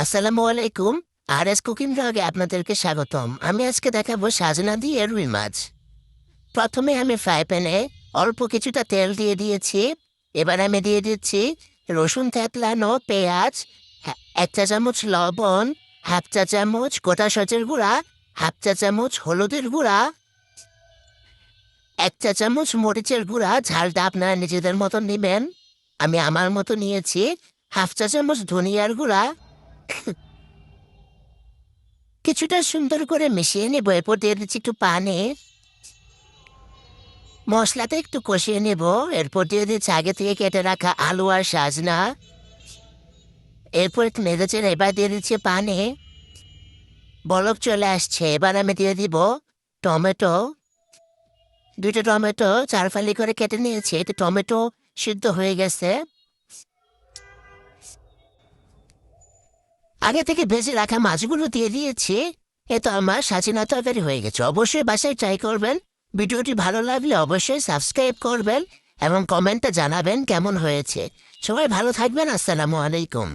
আসসালামু আলাইকুম। আর কুকিং ব্লগে আপনাদেরকে স্বাগতম। আমি আজকে দেখাবো সাজনা দিয়ে রুই মাছ। প্রথমে আমি ফ্রাই প্যানে অল্প কিছুটা তেল দিয়ে দিয়েছি। এবার আমি দিয়ে দিচ্ছি রসুন থেতলানো, পেঁয়াজ, 1 চা চামচ লবণ, 1/2 চা চামচ গোটা সচের গুঁড়া, 1/2 চা চামচ হলুদের গুঁড়া, 1 চা চামচ মরিচের গুঁড়া। ঝালটা আপনারা নিজেদের মতো নেবেন, আমি আমার মতো নিয়েছি। 1/2 চা চামচ ধনিয়ার গুঁড়া। কিছুটা সুন্দর করে মিশিয়ে নেব। এরপর দিয়ে দিচ্ছি একটু পানি। মশলাটা একটু কষিয়ে নেব। এরপর দিয়ে দিচ্ছি আগে থেকে কেটে রাখা আলু আর সাজনা। এরপর একটু নেড়েচেড়ে এবার দিয়ে দিচ্ছি পানি। বলক চলে আসছে, এবার আমি দিয়ে দিব টমেটো। 2টা টমেটো 4 ফালি করে কেটে নিয়েছি। এতে টমেটো সিদ্ধ হয়ে গেছে। আগে থেকে ভেজে রাখা মাছগুলো দিয়ে দিয়েছি। এ তো আমার সাজিনা তরকারি হয়ে গেছে। অবশ্যই বাসায় ট্রাই করবেন। ভিডিওটি ভালো লাগলে অবশ্যই সাবস্ক্রাইব করবেন এবং কমেন্টে জানাবেন কেমন হয়েছে। সবাই ভালো থাকবেন। আসসালামু আলাইকুম।